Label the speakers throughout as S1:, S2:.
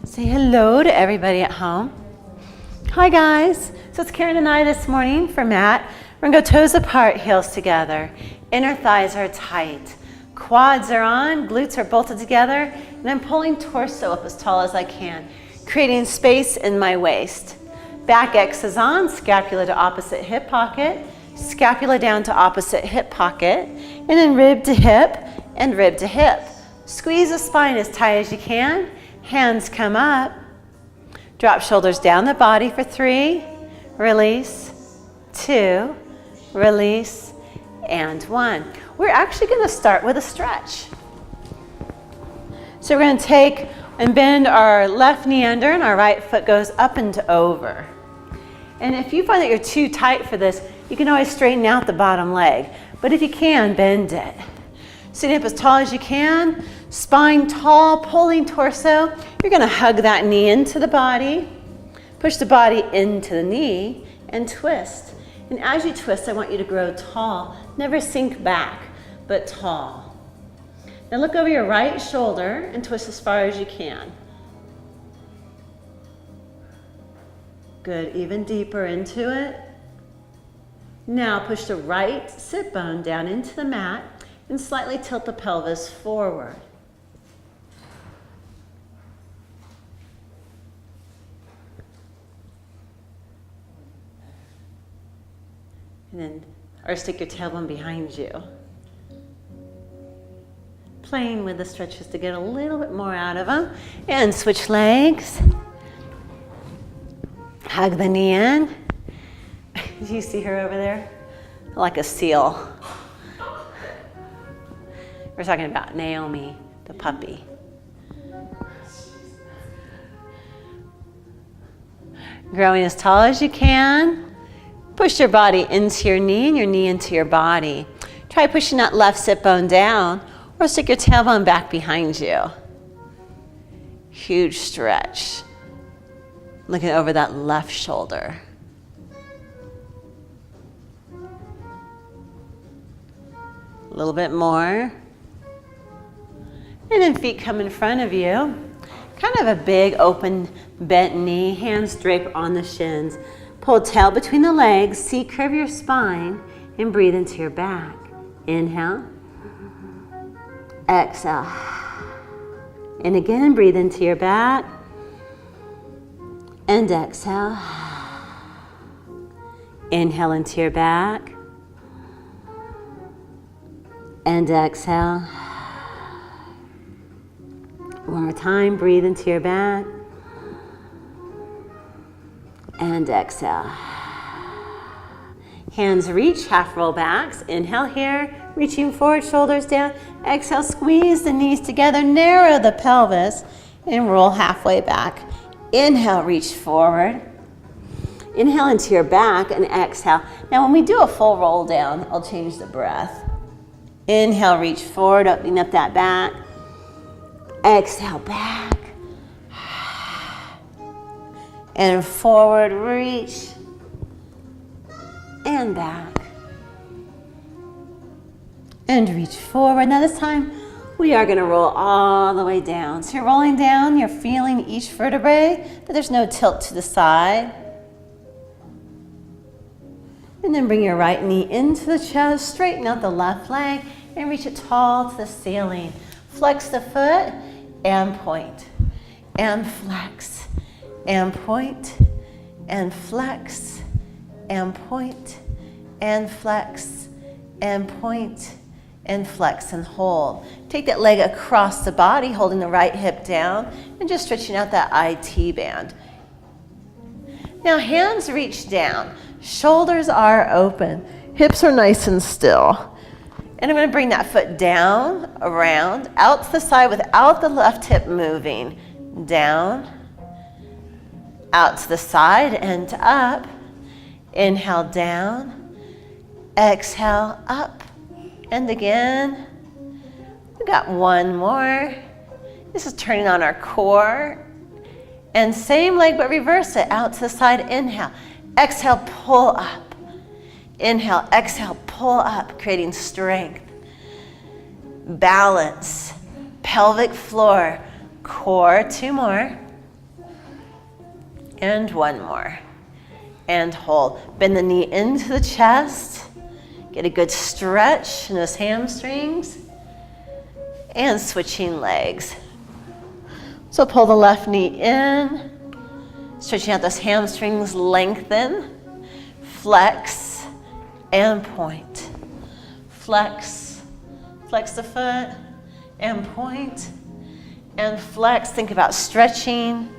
S1: Say hello to everybody at home. Hi guys. So it's Karen and I this morning for Matt. We're gonna go toes apart, heels together. Inner thighs are tight. Quads are on, glutes are bolted together, and I'm pulling torso up as tall as I can, creating space in my waist. Back X is on, scapula to opposite hip pocket, scapula down to opposite hip pocket, and then rib to hip and rib to hip. Squeeze the spine as tight as you can. Hands come up. Drop shoulders down the body for 3. Release, 2, release, and 1. We're actually going to start with a stretch. So we're going to take and bend our left knee under and our right foot goes up and over. And if you find that you're too tight for this, you can always straighten out the bottom leg. But if you can, bend it. Sitting up as tall as you can, spine tall, pulling torso. You're going to hug that knee into the body, push the body into the knee, and twist. And as you twist, I want you to grow tall. Never sink back, but tall. Now look over your right shoulder and twist as far as you can. Good, even deeper into it. Now push the right sit bone down into the mat and slightly tilt the pelvis forward. And then, or stick your tailbone behind you. Playing with the stretches to get a little bit more out of them. And switch legs. Hug the knee in. Do you see her over there? Like a seal. We're talking about Naomi, the puppy. Growing as tall as you can. Push your body into your knee and your knee into your body. Try pushing that left sit bone down or stick your tailbone back behind you. Huge stretch. Looking over that left shoulder. A little bit more. And then feet come in front of you. Kind of a big open bent knee, hands drape on the shins. Pull tail between the legs, C-curve your spine, and breathe into your back. Inhale. Exhale. And again, breathe into your back. And exhale. Inhale into your back. And exhale. One more time, breathe into your back. And exhale. Hands reach, half roll backs. Inhale here, reaching forward, shoulders down. Exhale, squeeze the knees together, narrow the pelvis, and roll halfway back. Inhale, reach forward. Inhale into your back and exhale. Now when we do a full roll down, I'll change the breath. Inhale, reach forward, opening up that back. Exhale, back. And forward, reach. And back. And reach forward. Now this time, we are going to roll all the way down. So you're rolling down, you're feeling each vertebrae, but there's no tilt to the side. And then bring your right knee into the chest, straighten out the left leg, and reach it tall to the ceiling. Flex the foot, and point, and flex, and point, and flex, and point, and flex, and point, and flex, and hold. Take that leg across the body, holding the right hip down, and just stretching out that IT band. Now hands reach down, shoulders are open, hips are nice and still. And I'm going to bring that foot down, around, out to the side without the left hip moving. Down, out to the side and up. Inhale down, exhale up, and again. We got one more. This is turning on our core. And same leg, but reverse it, out to the side, inhale. Exhale, pull up. Inhale, exhale, pull up, creating strength. Balance, pelvic floor, core, 2 more. And one more. And hold. Bend the knee into the chest. Get a good stretch in those hamstrings. And switching legs. So pull the left knee in. Stretching out those hamstrings, lengthen. Flex and point. Flex. Flex the foot and point. And flex. Think about stretching.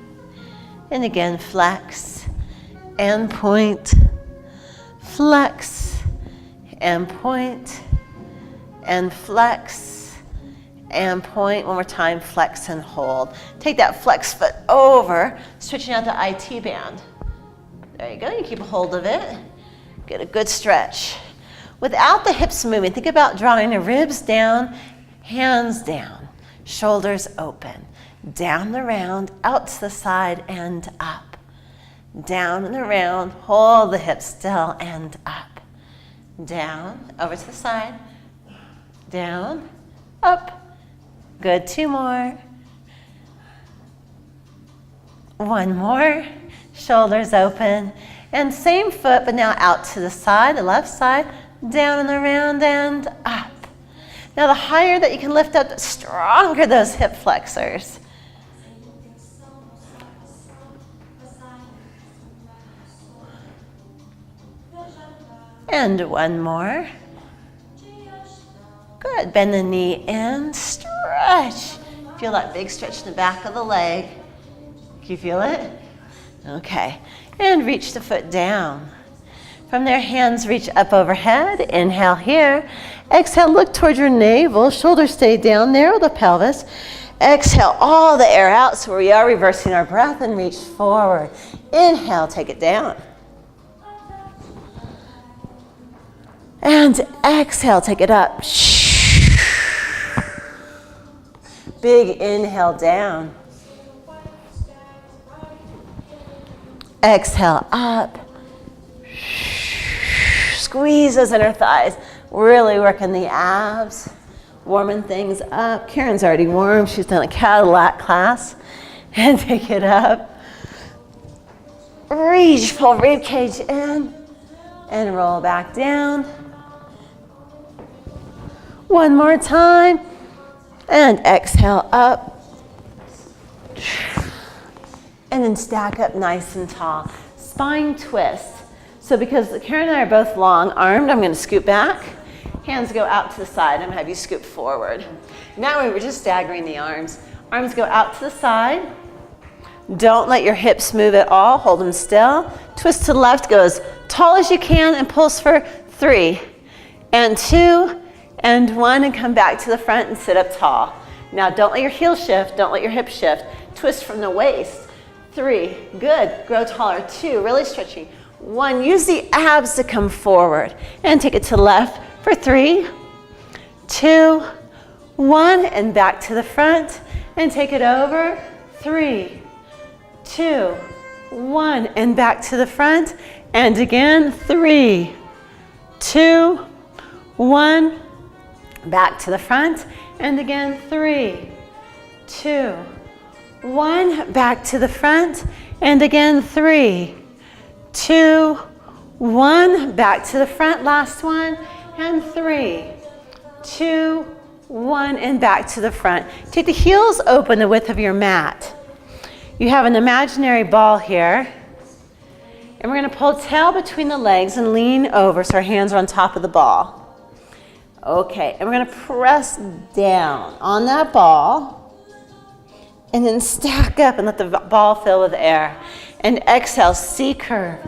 S1: And again, flex and point. Flex and point. And flex and point. One more time, flex and hold. Take that flex foot over, stretching out the IT band. There you go, you keep a hold of it. Get a good stretch. Without the hips moving, think about drawing the ribs down, hands down, shoulders open. Down the round, out to the side and up. Down and around, hold the hips still and up. Down, over to the side, down, up. Good, two more. One more, shoulders open. And same foot, but now out to the side, the left side, down and around and up. Now the higher that you can lift up, the stronger those hip flexors. And one more. Good, bend the knee in, stretch. Feel that big stretch in the back of the leg. Can you feel it? Okay, and reach the foot down. From there, hands reach up overhead. Inhale here. Exhale, look towards your navel. Shoulders stay down, narrow the pelvis. Exhale all the air out, so we are reversing our breath and reach forward. Inhale, take it down. And exhale, take it up. Big inhale down. Exhale up. Squeeze those inner thighs. Really working the abs. Warming things up. Karen's already warm. She's done a Cadillac class. And take it up. Reach, pull rib cage in. And roll back down. One more time. And exhale up. And then stack up nice and tall. Spine twist. So because Karen and I are both long armed, I'm going to scoot back. Hands go out to the side. I'm going to have you scoop forward. Now we were just staggering the arms. Arms go out to the side. Don't let your hips move at all. Hold them still. Twist to the left. Go as tall as you can and pulse for 3 and 2 and 1 and come back to the front and sit up tall. Now don't let your heels shift. Don't let your hips shift. Twist from the waist. 3, good. Grow taller. 2, really stretching. 1, use the abs to come forward. And take it to the left for 3, 2, 1, and back to the front. And take it over. 3, 2, 1, and back to the front. And again, 3, 2, 1, back to the front. And again, 3, 2, 1, back to the front. And again, 3, 2, 1, back to the front. Last one. And 3, 2, 1, and back to the front. Take the heels open the width of your mat. You have an imaginary ball here. And we're going to pull tail between the legs and lean over so our hands are on top of the ball. Okay, and we're going to press down on that ball. And then stack up and let the ball fill with air. And exhale, C-curve.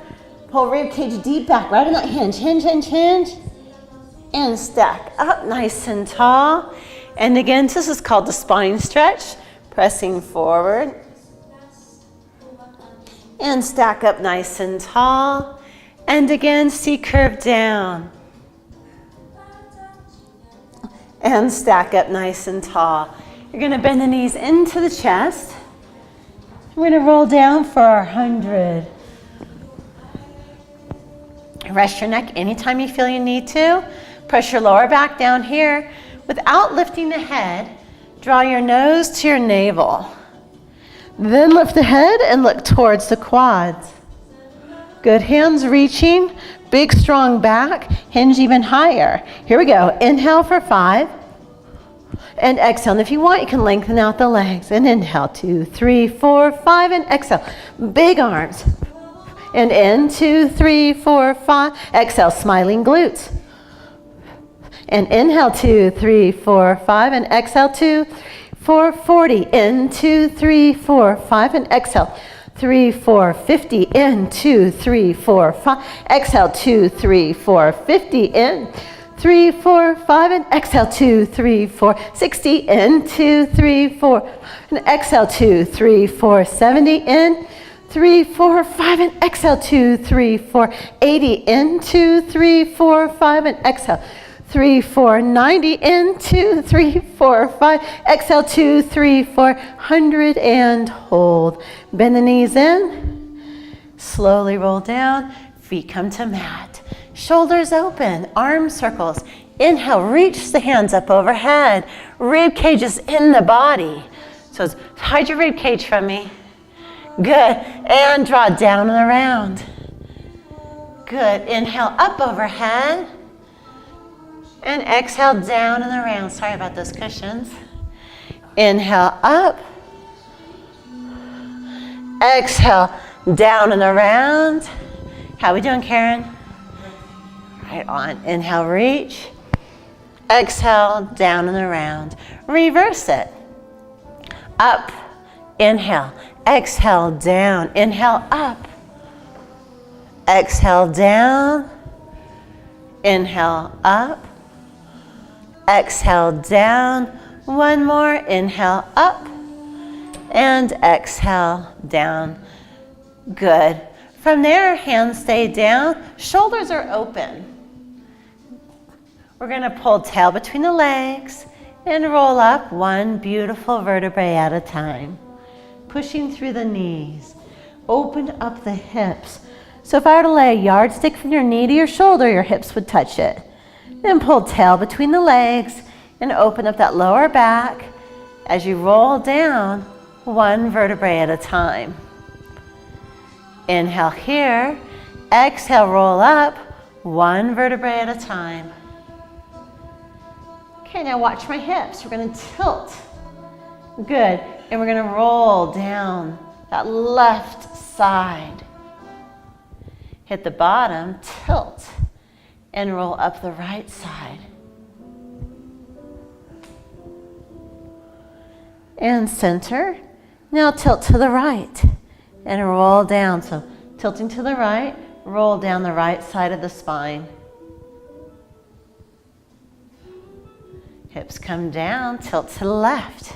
S1: Pull rib cage deep back, right on that hinge. Hinge, hinge, hinge. And stack up nice and tall. And again, this is called the spine stretch. Pressing forward. And stack up nice and tall. And again, C-curve down. And stack up nice and tall. You're going to bend the knees into the chest. We're going to roll down for our 100. Rest your neck anytime you feel you need to. Press your lower back down here. Without lifting the head, draw your nose to your navel. Then lift the head and look towards the quads. Good, hands reaching, big strong back, hinge even higher. Here we go, inhale for 5, and exhale. And if you want, you can lengthen out the legs. And inhale, 2, 3, 4, 5, and exhale. Big arms. And in, 2, 3, 4, 5. Exhale, smiling glutes. And inhale, 2, 3, 4, 5, and exhale, 2, 4, 40. In, 2, 3, 4, 5, and exhale. 3, 4, 50. In, 2, 3, 4, 5. Exhale, 2, 3, 4, 50. In, 3, 4, 5, and exhale, 2, 3, 4, 60. In, 2, 3, 4, and exhale, 2, 3, 4, 70. In, 3, 4, 5, and exhale, 2, 3, 4, 80. In, 2, 3, 4, 5, and exhale. 3, 4, 90, in, 2, 3, 4, 5, exhale, 2, 3, 4, 100, and hold. Bend the knees in, slowly roll down, feet come to mat. Shoulders open, arms circles. Inhale, reach the hands up overhead. Rib cage is in the body. So hide your rib cage from me. Good, and draw down and around. Good, inhale, up overhead. And exhale, down and around. Sorry about those cushions. Inhale, up. Exhale, down and around. How we doing, Karen? Right on. Inhale, reach. Exhale, down and around. Reverse it. Up. Inhale. Exhale, down. Inhale, up. Exhale, down. Inhale, up. Exhale, down. One more. Inhale, up. And exhale, down. Good. From there, hands stay down. Shoulders are open. We're going to pull tail between the legs and roll up one beautiful vertebrae at a time. Pushing through the knees. Open up the hips. So if I were to lay a yardstick from your knee to your shoulder, your hips would touch it. Then pull tail between the legs and open up that lower back as you roll down one vertebrae at a time. Inhale here, exhale, roll up one vertebrae at a time. Okay, now watch my hips. We're going to tilt. Good, and we're going to roll down that left side. Hit the bottom, tilt, and roll up the right side. And center. Now tilt to the right and roll down. So tilting to the right, roll down the right side of the spine. Hips come down, tilt to the left,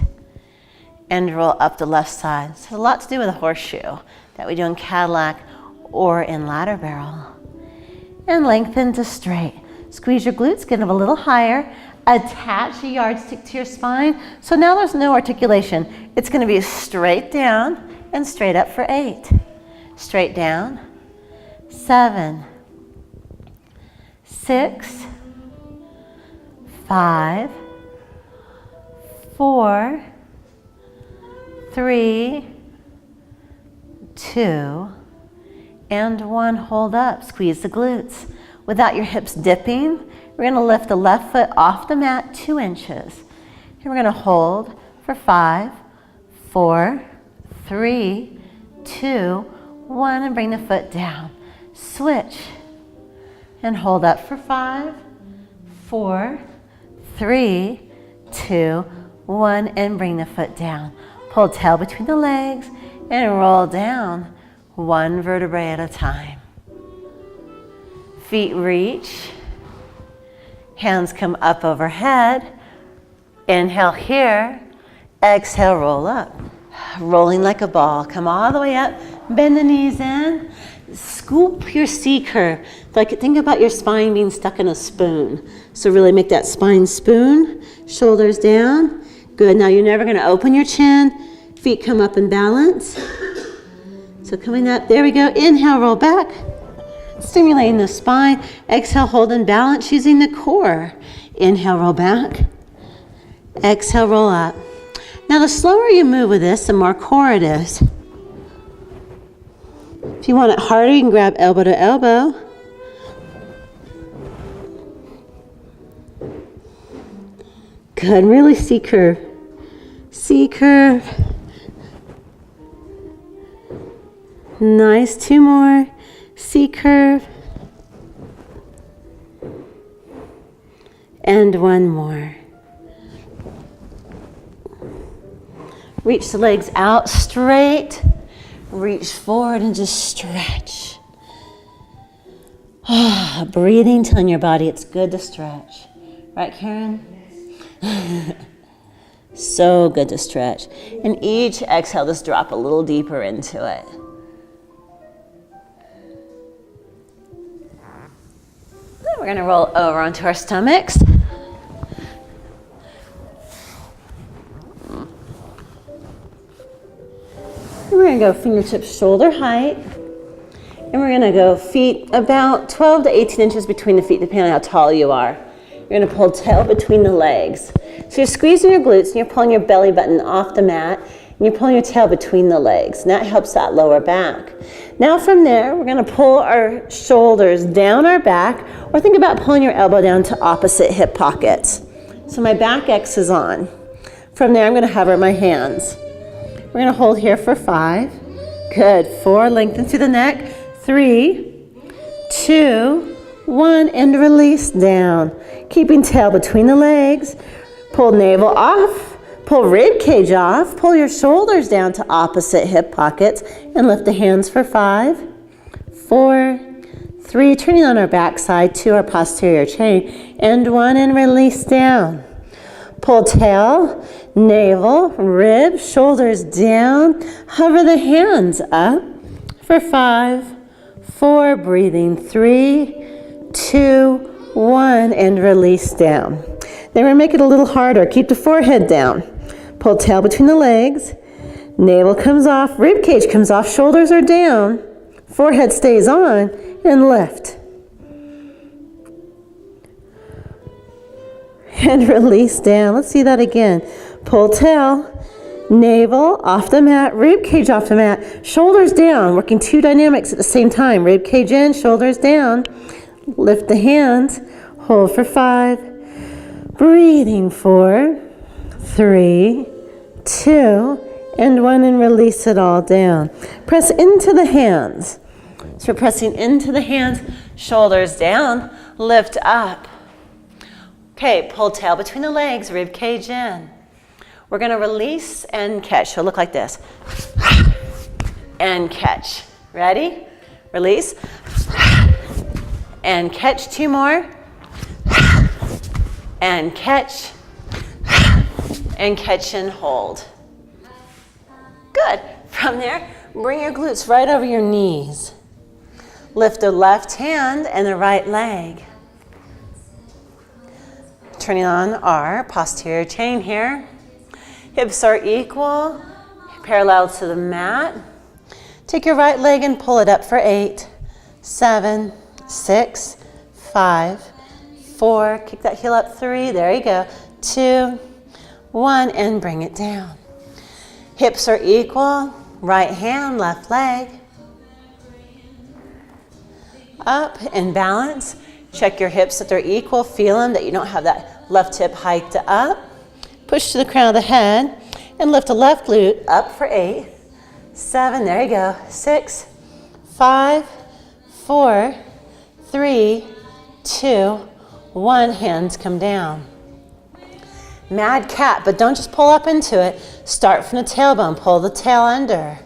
S1: and roll up the left side. So a lot to do with a horseshoe that we do in Cadillac or in ladder barrel. And lengthen to straight. Squeeze your glutes, get them a little higher. Attach a yardstick to your spine. So now there's no articulation. It's going to be straight down and straight up for 8. Straight down. 7, 6, 5, 4, 3, 2, and 1. Hold up. Squeeze the glutes. Without your hips dipping, we're going to lift the left foot off the mat 2 inches. And we're going to hold for 5, 4, 3, 2, 1, and bring the foot down. Switch. And hold up for 5, 4, 3, 2, 1, and bring the foot down. Pull tail between the legs and roll down one vertebrae at a time. Feet reach. Hands come up overhead. Inhale here. Exhale, roll up. Rolling like a ball. Come all the way up. Bend the knees in. Scoop your C curve. Think about your spine being stuck in a spoon. So really make that spine spoon. Shoulders down. Good. Now you're never going to open your chin. Feet come up and balance. So coming up. There we go. Inhale, roll back. Stimulating the spine. Exhale, hold and balance using the core. Inhale, roll back. Exhale, roll up. Now, the slower you move with this, the more core it is. If you want it harder, you can grab elbow to elbow. Good, really C-curve. C-curve. Nice, 2 more. C-curve. And 1 more. Reach the legs out straight. Reach forward and just stretch. Breathing, telling your body it's good to stretch. Right, Karen? So good to stretch. And each exhale, just drop a little deeper into it. Then we're going to roll over onto our stomachs. And we're going to go fingertips shoulder height. And we're going to go feet about 12 to 18 inches between the feet, depending on how tall you are. You're going to pull tail between the legs. So you're squeezing your glutes and you're pulling your belly button off the mat and you're pulling your tail between the legs. And that helps that lower back. Now from there, we're going to pull our shoulders down our back, or think about pulling your elbow down to opposite hip pockets. So my back X is on. From there, I'm going to hover my hands. We're going to hold here for 5. Good. 4, lengthen through the neck. 3, 2, 1, and release down. Keeping tail between the legs. Pull navel off. Pull rib cage off. Pull your shoulders down to opposite hip pockets and lift the hands for 5, 4, 3, turning on our back side to our posterior chain, and 1, and release down. Pull tail, navel, rib, shoulders down. Hover the hands up for 5, 4, breathing 3, 2, 1, and release down. Then we're going to make it a little harder. Keep the forehead down. Pull tail between the legs. Navel comes off. Rib cage comes off. Shoulders are down. Forehead stays on. And lift. And release down. Let's see that again. Pull tail. Navel off the mat. Rib cage off the mat. Shoulders down. Working 2 dynamics at the same time. Rib cage in. Shoulders down. Lift the hands. Hold for 5. Breathing 4, 3, 2, and 1, and release it all down. Press into the hands. So we're pressing into the hands, shoulders down, lift up. Okay, pull tail between the legs, rib cage in. We're going to release and catch. So it'll look like this. And catch. Ready? Release. And catch. 2 more. And catch, and hold. Good. From there, bring your glutes right over your knees. Lift the left hand and the right leg. Turning on our posterior chain here. Hips are equal, parallel to the mat. Take your right leg and pull it up for 8, 7, 6, 5, 4, kick that heel up 3, there you go, 2, 1, and bring it down. Hips are equal, right hand, left leg. Up and balance. Check your hips that they're equal, feel them, that you don't have that left hip hiked up. Push to the crown of the head and lift the left glute up for 8, 7, there you go, 6, 5, 4, 3, 2, 1, hands come down. Mad cat, but don't just pull up into it. Start from the tailbone, pull the tail under.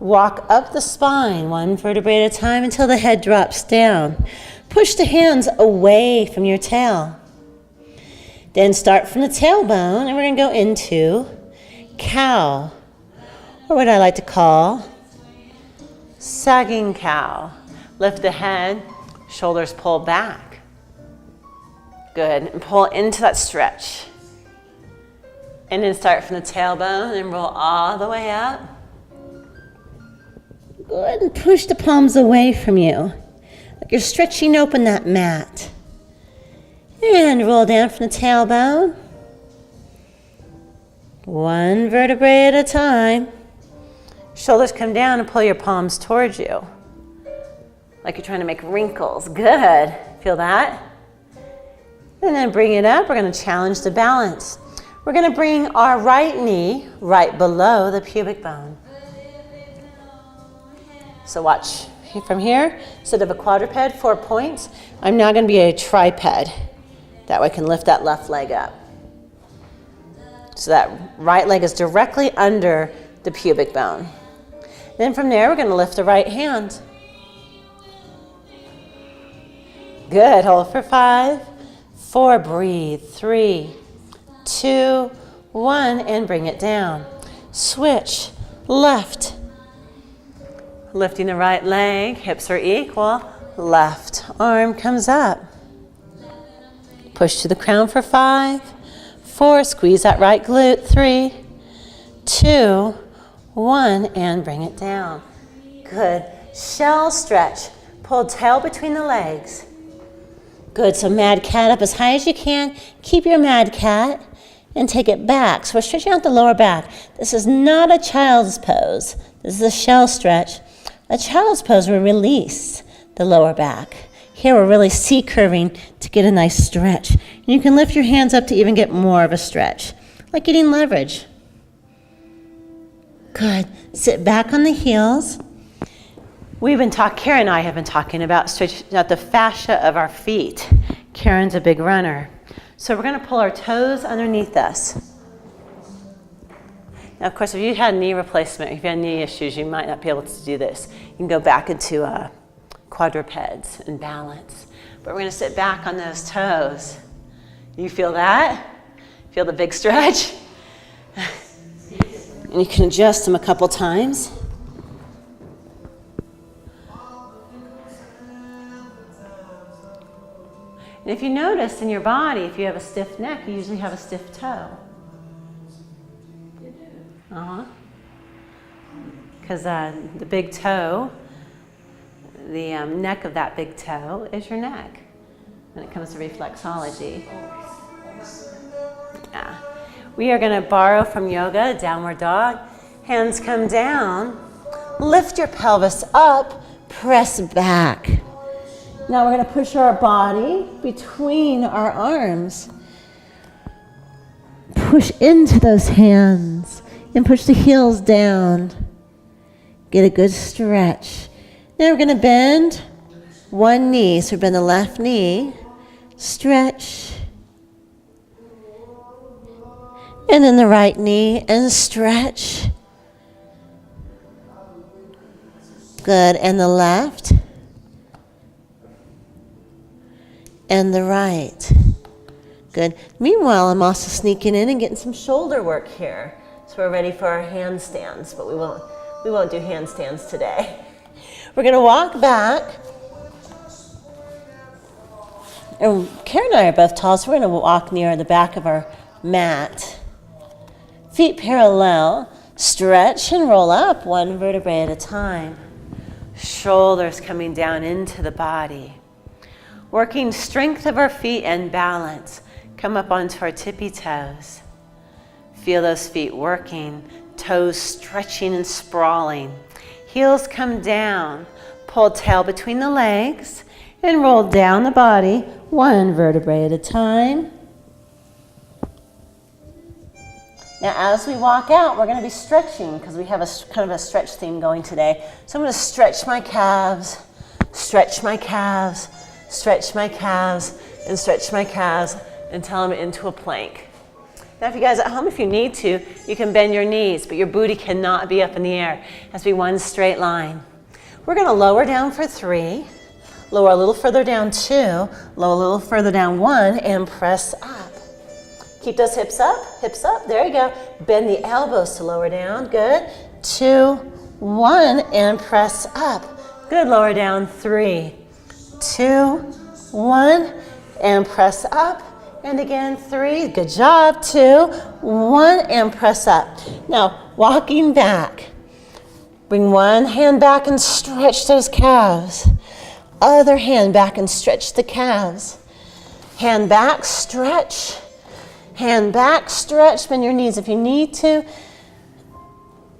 S1: Walk up the spine, 1 vertebrae at a time until the head drops down. Push the hands away from your tail. Then start from the tailbone, and we're going to go into cow, or what I like to call sagging cow. Lift the head, shoulders pull back. Good, and pull into that stretch. And then start from the tailbone and roll all the way up. Good, and push the palms away from you. Like you're stretching open that mat. And roll down from the tailbone. One vertebrae at a time. Shoulders come down and pull your palms towards you. Like you're trying to make wrinkles. Good. Feel that? And then bring it up. We're going to challenge the balance. We're going to bring our right knee right below the pubic bone. So watch from here. Instead of a quadruped, 4 points, I'm now going to be a triped. That way I can lift that left leg up. So that right leg is directly under the pubic bone. Then from there, we're going to lift the right hand. Good. Hold for 5, 4, breathe. 3, 2, 1, and bring it down. Switch. Left. Lifting the right leg. Hips are equal. Left arm comes up. Push to the crown for 5, 4. Squeeze that right glute. 3, 2, 1, and bring it down. Good. Shell stretch. Pull tail between the legs. Good. So mad cat up as high as you can. Keep your mad cat and take it back. So we're stretching out the lower back. This is not a child's pose. This is a shell stretch. A child's pose will release the lower back. Here we're really C-curving to get a nice stretch. And you can lift your hands up to even get more of a stretch, like getting leverage. Good. Sit back on the heels. Karen and I have been talking about stretching out the fascia of our feet. Karen's a big runner. So we're going to pull our toes underneath us. Now, of course, if you had knee replacement, if you had knee issues, you might not be able to do this. You can go back into quadrupeds and balance. But we're going to sit back on those toes. You feel that? Feel the big stretch? And you can adjust them a couple times. And if you notice in your body, if you have a stiff neck, you usually have a stiff toe. Because the big toe, the neck of that big toe is your neck when it comes to reflexology. Yeah. We are going to borrow from yoga, downward dog. Hands come down. Lift your pelvis up. Press back. Now we're going to push our body between our arms. Push into those hands and push the heels down. Get a good stretch. Now we're going to bend one knee. So bend the left knee. Stretch. And then the right knee and stretch. Good. And the left. And the right. Good. Meanwhile, I'm also sneaking in and getting some shoulder work here. So we're ready for our handstands, but we won't do handstands today. We're going to walk back. And Karen and I are both tall, so we're going to walk near the back of our mat. Feet parallel. Stretch and roll up one vertebrae at a time. Shoulders coming down into the body. Working strength of our feet and balance. Come up onto our tippy toes. Feel those feet working, toes stretching and sprawling. Heels come down. Pull tail between the legs and roll down the body, one vertebrae at a time. Now as we walk out, we're going to be stretching because we have kind of a stretch theme going today. So I'm going to stretch my calves, stretch my calves, stretch my calves, and stretch my calves until I'm into a plank. Now if you guys at home, if you need to, you can bend your knees, but your booty cannot be up in the air. It has to be one straight line. We're going to lower down for 3, lower a little further down 2, lower a little further down 1, and press up. Keep those hips up, there you go. Bend the elbows to lower down, good. 2, 1, and press up. Good, lower down, 3, 2, 1, and press up. And again, 3, good job, 2, 1, and press up. Now, walking back. Bring one hand back and stretch those calves. Other hand back and stretch the calves. Hand back, stretch. Hand back, stretch, bend your knees if you need to.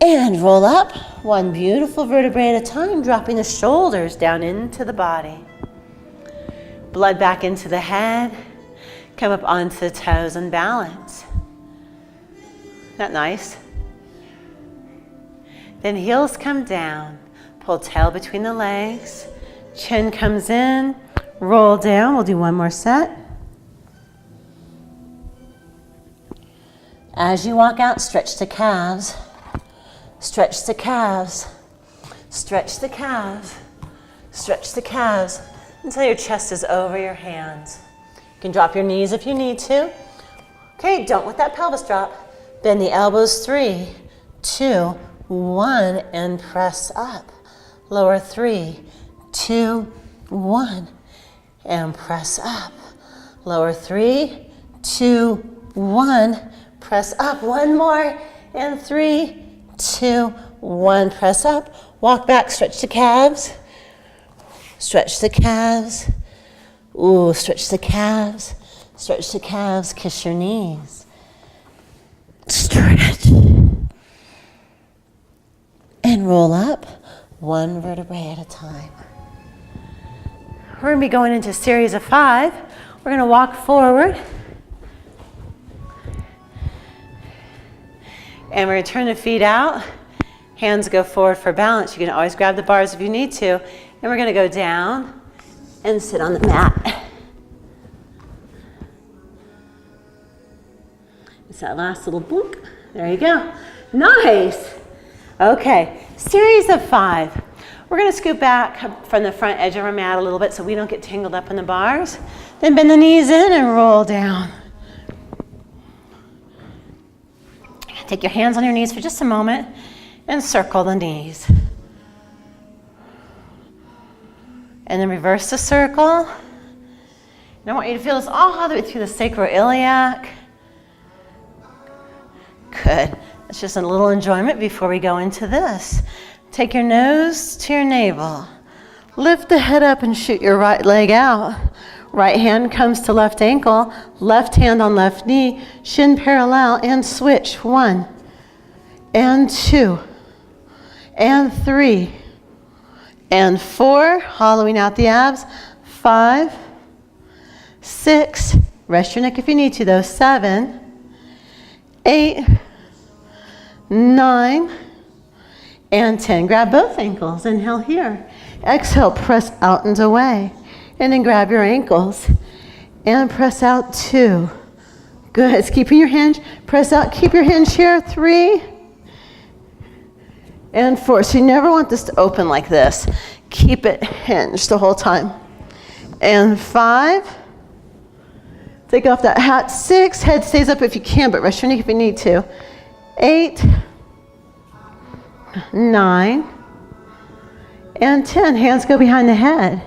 S1: And roll up, one beautiful vertebrae at a time, dropping the shoulders down into the body. Blood back into the head. Come up onto the toes and balance. Isn't that nice? Then heels come down. Pull tail between the legs. Chin comes in. Roll down. We'll do one more set. As you walk out, stretch the calves. Stretch the calves. Stretch the calves. Stretch the calves until your chest is over your hands. You can drop your knees if you need to. Okay, don't let that pelvis drop. Bend the elbows, 3, 2, 1, and press up. Lower 3, 2, 1, and press up. Lower 3, 2, 1, press up. One more, and 3, 2, 1, press up. Walk back, stretch the calves. Stretch the calves. Ooh, stretch the calves. Stretch the calves, kiss your knees. Stretch. And roll up, one vertebrae at a time. We're going to be going into a series of 5. We're going to walk forward. And we're going to turn the feet out. Hands go forward for balance. You can always grab the bars if you need to. And we're going to go down and sit on the mat. It's that last little blink. There you go. Nice. Okay, series of 5. We're going to scoot back from the front edge of our mat a little bit so we don't get tangled up in the bars. Then bend the knees in and roll down. Take your hands on your knees for just a moment and circle the knees. And then reverse the circle. And I want you to feel this all the way through the sacroiliac. Good. It's just a little enjoyment before we go into this. Take your nose to your navel. Lift the head up and shoot your right leg out. Right hand comes to left ankle. Left hand on left knee. Shin parallel and switch. 1 and 2 and 3 and 4. Hollowing out the abs. 5, 6. Rest your neck if you need to though. 7, 8, 9, and 10. Grab both ankles. Inhale here. Exhale, press out and away. And then grab your ankles and press out 2. Good. It's keeping your hinge. Press out. Keep your hinge here. 3 and 4. So you never want this to open like this. Keep it hinged the whole time. And 5. Take off that hat. 6. Head stays up if you can, but rest your neck if you need to. 8, 9, and 10. Hands go behind the head.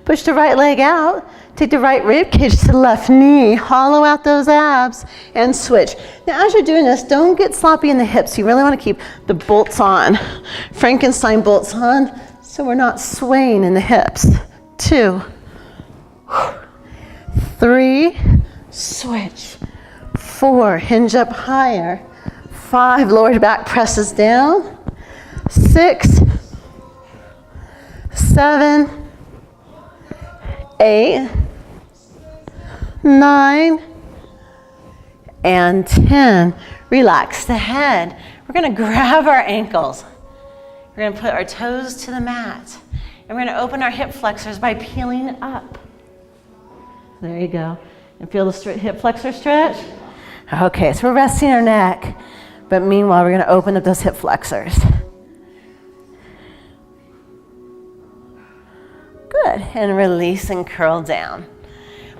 S1: Push the right leg out. Take the right rib cage to the left knee. Hollow out those abs and switch. Now as you're doing this, don't get sloppy in the hips. You really want to keep the bolts on. Frankenstein bolts on so we're not swaying in the hips. 2, 3, switch. 4, hinge up higher. 5, lower back presses down. 6, 7, 8, 9, and 10. Relax the head. We're going to grab our ankles. We're going to put our toes to the mat. And we're going to open our hip flexors by peeling up. There you go. And feel the hip flexor stretch. Okay, so we're resting our neck. But meanwhile, we're going to open up those hip flexors. Good. And release and curl down.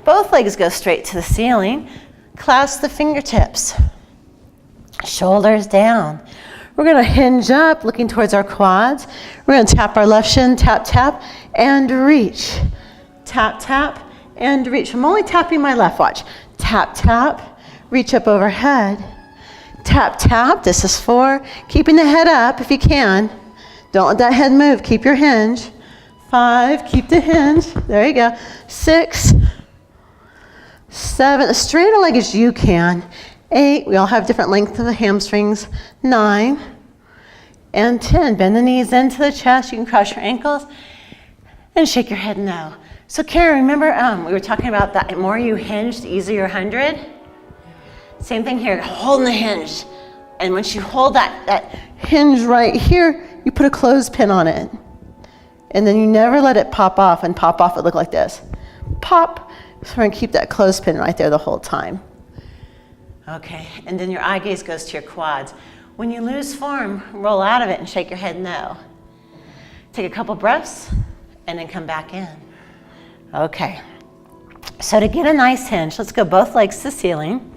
S1: Both legs go straight to the ceiling. Clasp the fingertips. Shoulders down. We're going to hinge up, looking towards our quads. We're going to tap our left shin, tap, tap, and reach. Tap, tap, and reach. I'm only tapping my left, watch. Tap, tap, reach up overhead. Tap, tap, this is 4. Keeping the head up if you can. Don't let that head move, keep your hinge. 5, keep the hinge, there you go. 6, 7, as straight a leg as you can. 8, we all have different length of the hamstrings. 9 and 10. Bend the knees into the chest. You can cross your ankles and shake your head no. So Karen, remember we were talking about that the more you hinge, the easier your 100? Same thing here, holding the hinge. And once you hold that hinge right here, you put a clothespin on it. And then you never let it pop off, and pop off, it look like this. Pop. So we're gonna keep that clothespin right there the whole time. Okay, and then your eye gaze goes to your quads. When you lose form, roll out of it and shake your head no. Take a couple breaths and then come back in. Okay, so to get a nice hinge, let's go both legs to the ceiling.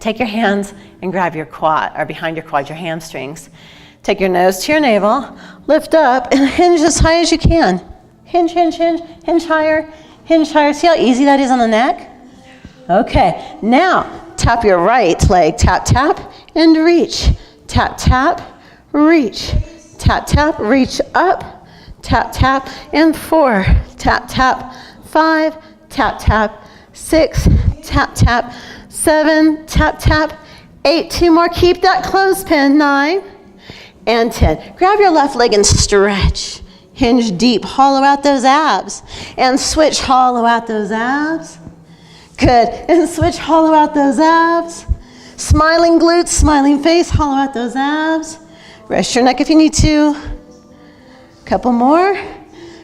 S1: Take your hands and grab your quad, or behind your quad, your hamstrings. Take your nose to your navel, lift up, and hinge as high as you can. Hinge, hinge, hinge, hinge higher, hinge higher. See how easy that is on the neck? Okay, now tap your right leg, tap, tap, and reach. Tap, tap, reach. Tap, tap, reach up. Tap, tap, and 4. Tap, tap, 5. Tap, tap, 6. Tap, tap, 7. Tap, tap, 8. 2 more. Keep that clothespin. 9 and 10. Grab your left leg and stretch. Hinge deep. Hollow out those abs. And switch. Hollow out those abs. Good. And switch. Hollow out those abs. Smiling glutes, smiling face. Hollow out those abs. Rest your neck if you need to. Couple more.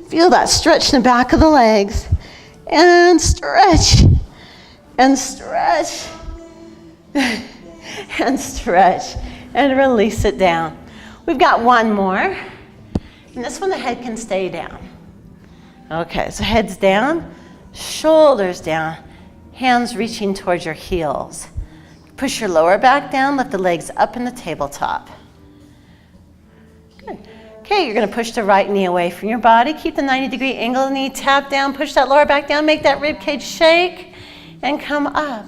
S1: Feel that stretch in the back of the legs. And stretch. And stretch. And stretch. And release it down. We've got one more. And this one, the head can stay down. Okay, so head's down, shoulders down, hands reaching towards your heels. Push your lower back down, lift the legs up in the tabletop. Good. Okay, you're gonna push the right knee away from your body. Keep the 90-degree angle of the knee, tap down, push that lower back down, make that rib cage shake, and come up.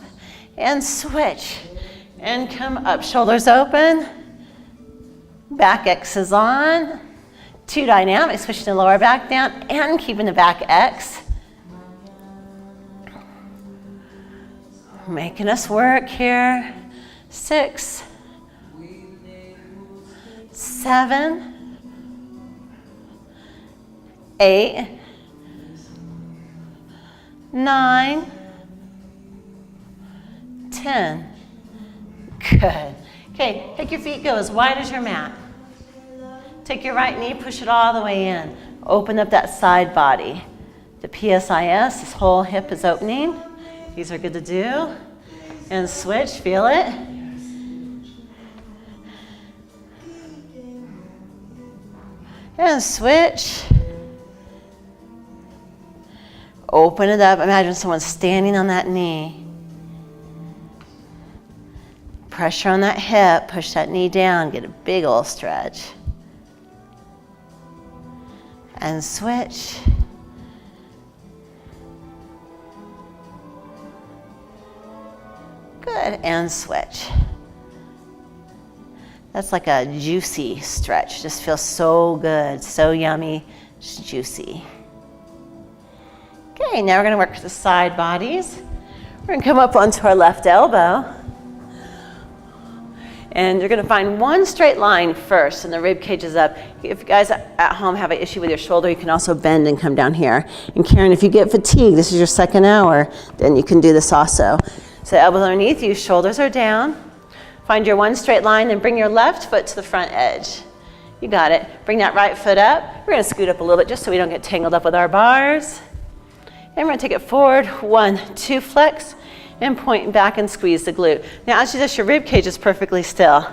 S1: And switch, and come up. Shoulders open, back X is on. 2 dynamics, pushing the lower back down and keeping the back X. Making us work here. 6, 7, 8, 9, 10. Good. Okay, take your feet, go as wide as your mat. Take your right knee, push it all the way in. Open up that side body. The PSIS, this whole hip is opening. These are good to do. And switch, feel it. And switch. Open it up. Imagine someone standing on that knee. Pressure on that hip, push that knee down, get a big old stretch. And switch. Good, and switch. That's like a juicy stretch. Just feels so good, so yummy, just juicy. Okay, now we're gonna work the side bodies. We're gonna come up onto our left elbow. And you're gonna find one straight line first and the rib cage is up. If you guys at home have an issue with your shoulder, you can also bend and come down here. And Karen, if you get fatigued, this is your second hour, then you can do this also. So elbows underneath you, shoulders are down. Find your one straight line and bring your left foot to the front edge. You got it. Bring that right foot up. We're gonna scoot up a little bit just so we don't get tangled up with our bars. And we're gonna take it forward, 1, 2, flex. And point back and squeeze the glute. Now as you do this, your rib cage is perfectly still.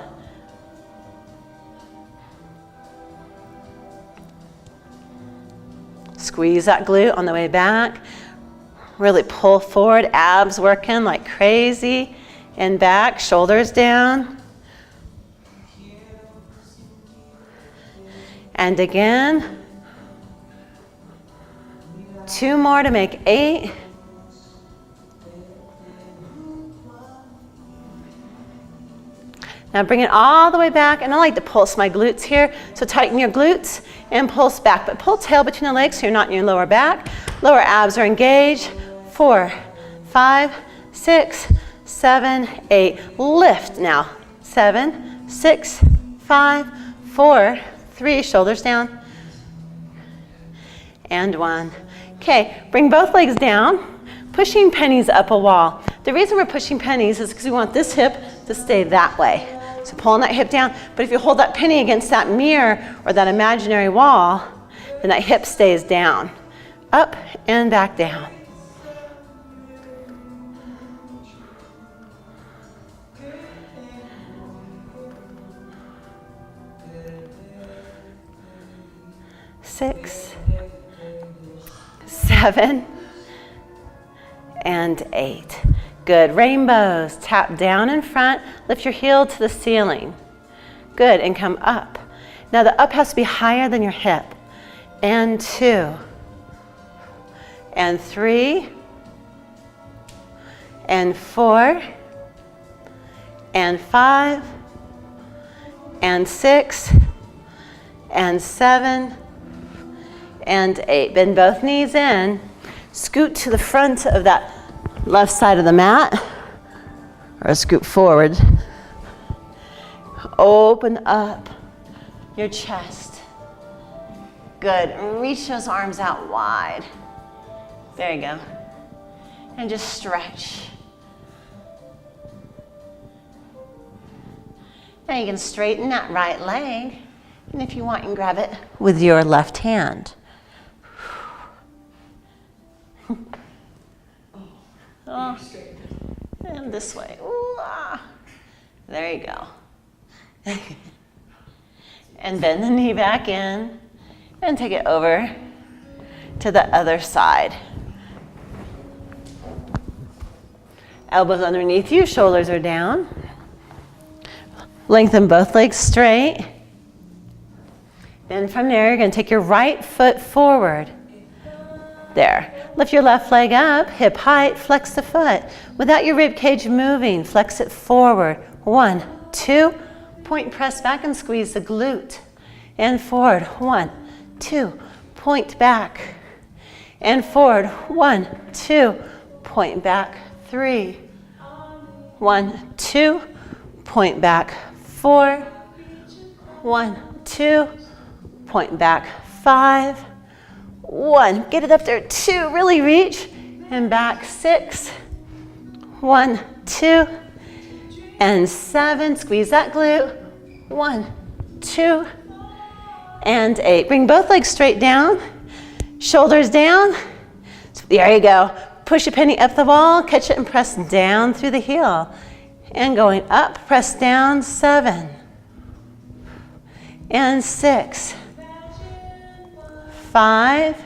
S1: Squeeze that glute on the way back. Really pull forward, abs working like crazy. And back, shoulders down. And again. 2 more to make 8. Now bring it all the way back, and I like to pulse my glutes here. So tighten your glutes and pulse back, but pull tail between the legs so you're not in your lower back. Lower abs are engaged. 4, 5, 6, 7, 8. Lift now. 7, 6, 5, 4, 3. Shoulders down. And 1. Okay, bring both legs down. Pushing pennies up a wall. The reason we're pushing pennies is because we want this hip to stay that way. So pulling that hip down. But if you hold that penny against that mirror or that imaginary wall, then that hip stays down. Up and back down. Six, 7, and 8. Good. Rainbows. Tap down in front. Lift your heel to the ceiling. Good. And come up. Now the up has to be higher than your hip. And 2. And 3. And 4. And 5. And 6. And 7. And 8. Bend both knees in. Scoot to the front of that left side of the mat. Or scoot forward. Open up your chest. Good. Reach those arms out wide. There you go. And just stretch. Now you can straighten that right leg. And if you want, you can grab it with your left hand. Oh, and this way. Ooh, ah. There you go. And bend the knee back in and take it over to the other side. Elbows underneath you, shoulders are down. Lengthen both legs straight. Then from there, you're going to take your right foot forward. There. Lift your left leg up, hip height, flex the foot. Without your rib cage moving, flex it forward. 1, 2, point, press back and squeeze the glute. And forward. 1, 2, point back. And forward. 1, 2, point back. 3. 1, 2, point back. 4. 1, 2, point back. 5. 1, get it up there. 2, really reach. And back. 6. 1, 2, and 7. Squeeze that glute. 1, 2, and 8. Bring both legs straight down. Shoulders down. There you go. Push a penny up the wall. Catch it and press down through the heel. And going up, press down. 7. And 6. 5,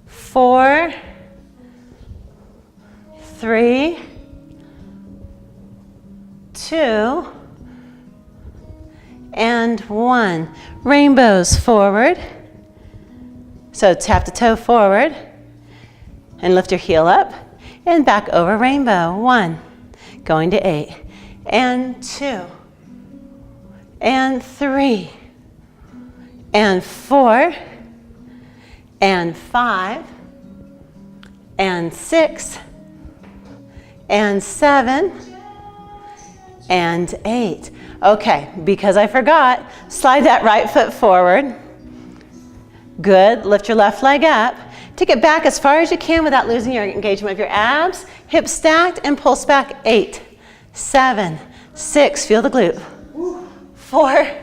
S1: 4, 3, 2, and 1. Rainbows forward. So tap the toe forward and lift your heel up and back over rainbow. 1, going to 8, and 2, and 3, and 4, and 5, and 6, and 7, and 8. Okay, because I forgot, slide that right foot forward. Good, lift your left leg up. Take it back as far as you can without losing your engagement of your abs. Hips stacked and pulse back. 8, 7, 6, feel the glute. 4,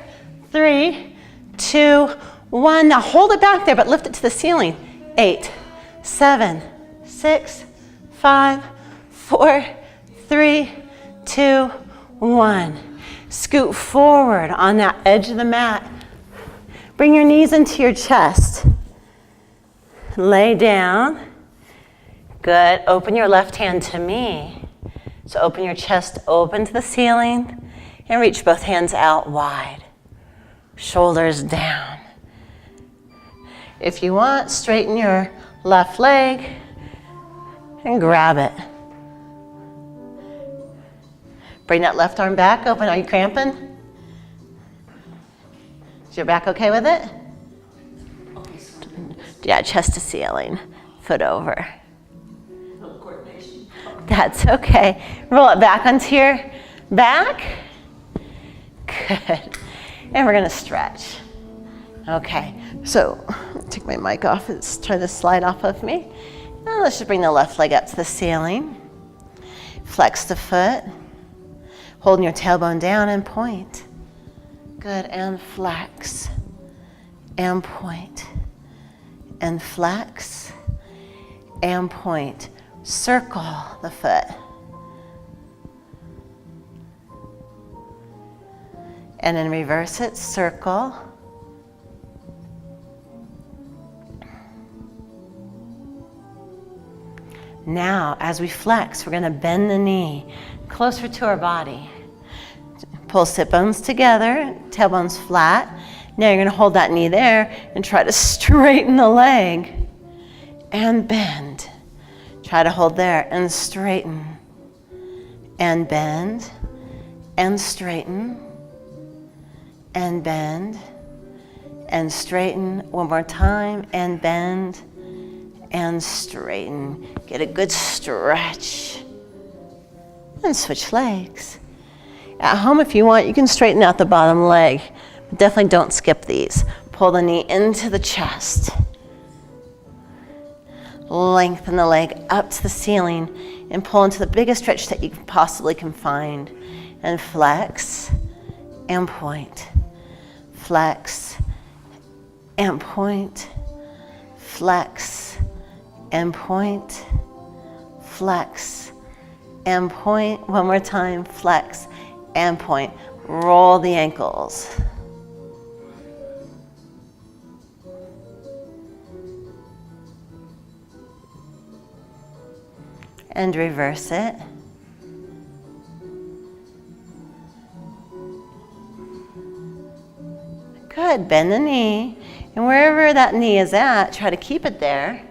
S1: 3, 2, 1. Now hold it back there, but lift it to the ceiling. 8, 7, 6, 5, 4, 3, 2, 1. Scoot forward on that edge of the mat. Bring your knees into your chest. Lay down. Good. Open your left hand to me. So open your chest open to the ceiling and reach both hands out wide. Shoulders down. If you want, straighten your left leg and grab it. Bring that left arm back open. Are you cramping? Is your back okay with it? Yeah, chest to ceiling, foot over. That's okay. Roll it back onto your back. Good. And we're gonna stretch. Okay, so take my mic off. It's trying to slide off of me. Now let's just bring the left leg up to the ceiling. Flex the foot. Holding your tailbone down and point. Good, and flex. And point. And flex. And point. Circle the foot. And then reverse it, circle. Now, as we flex, we're gonna bend the knee closer to our body. Pull sit bones together, tailbone's flat. Now you're gonna hold that knee there and try to straighten the leg and bend. Try to hold there and straighten and bend and straighten and bend and straighten. One more time, and bend and straighten. Get a good stretch and switch legs. At home, if you want, you can straighten out the bottom leg, but definitely don't skip these. Pull the knee into the chest. Lengthen the leg up to the ceiling and pull into the biggest stretch that you possibly can find. And flex and point. Flex and point. Flex and point. Flex and point. One more time. Flex and point. Roll the ankles. And reverse it. Good, bend the knee. And wherever that knee is at, try to keep it there.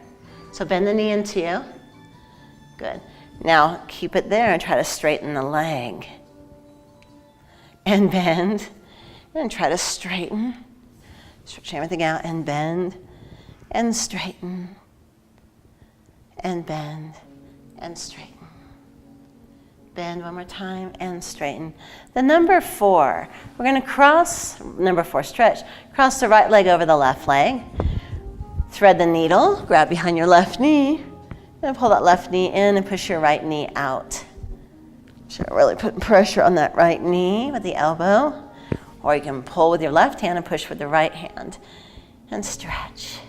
S1: So bend the knee into you. Good. Now keep it there and try to straighten the leg. And bend. And try to straighten. Stretch everything out and bend. And straighten. And bend. And straighten. Bend one more time and straighten. The number 4, we're going to cross, number 4 stretch, cross the right leg over the left leg. Thread the needle, grab behind your left knee, and pull that left knee in and push your right knee out. So really putting pressure on that right knee with the elbow, or you can pull with your left hand and push with the right hand and stretch.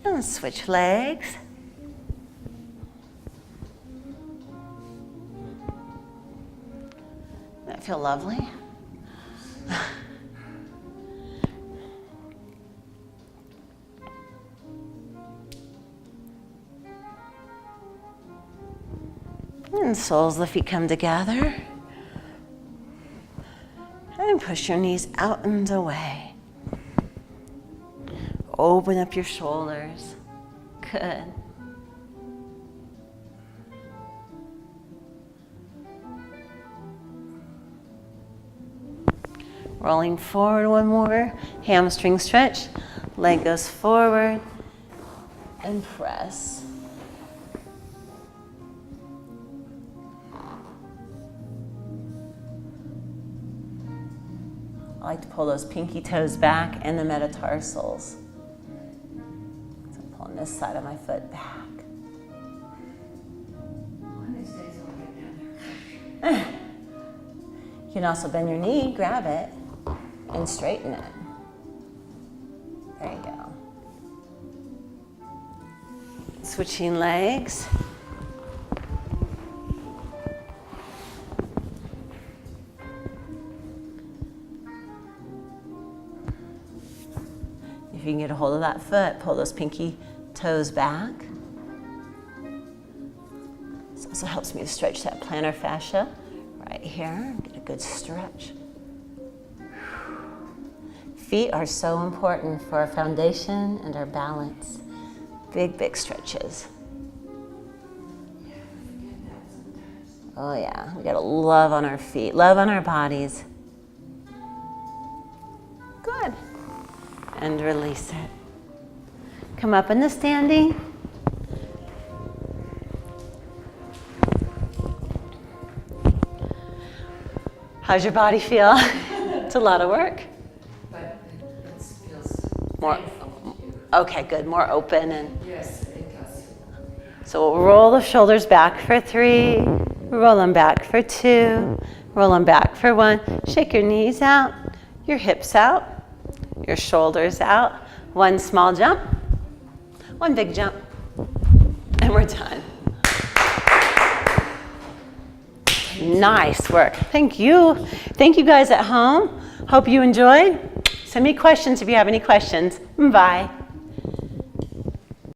S1: And switch legs. That feel lovely? And soles of the feet come together. And push your knees out and away. Open up your shoulders. Good. Rolling forward one more. Hamstring stretch. Leg goes forward and press. I like to pull those pinky toes back and the metatarsals. So I'm pulling this side of my foot back. You can also bend your knee, grab it, and straighten it. There you go. Switching legs. If you can get a hold of that foot, pull those pinky toes back. This also helps me to stretch that plantar fascia right here. Get a good stretch. Feet are so important for our foundation and our balance. Big, big stretches. Oh yeah, we gotta love on our feet, love on our bodies. and release it. Come up into standing. How's your body feel? It's a lot of work.
S2: But it feels
S1: More. Okay, good. More open and.
S2: Yes, it does.
S1: So we'll roll the shoulders back for 3, roll them back for 2, roll them back for 1. Shake your knees out, your hips out, your shoulders out. 1 small jump, 1 big jump, and we're done. Nice work. Thank you. Thank you guys at home. Hope you enjoyed. Send me questions if you have any questions. Bye.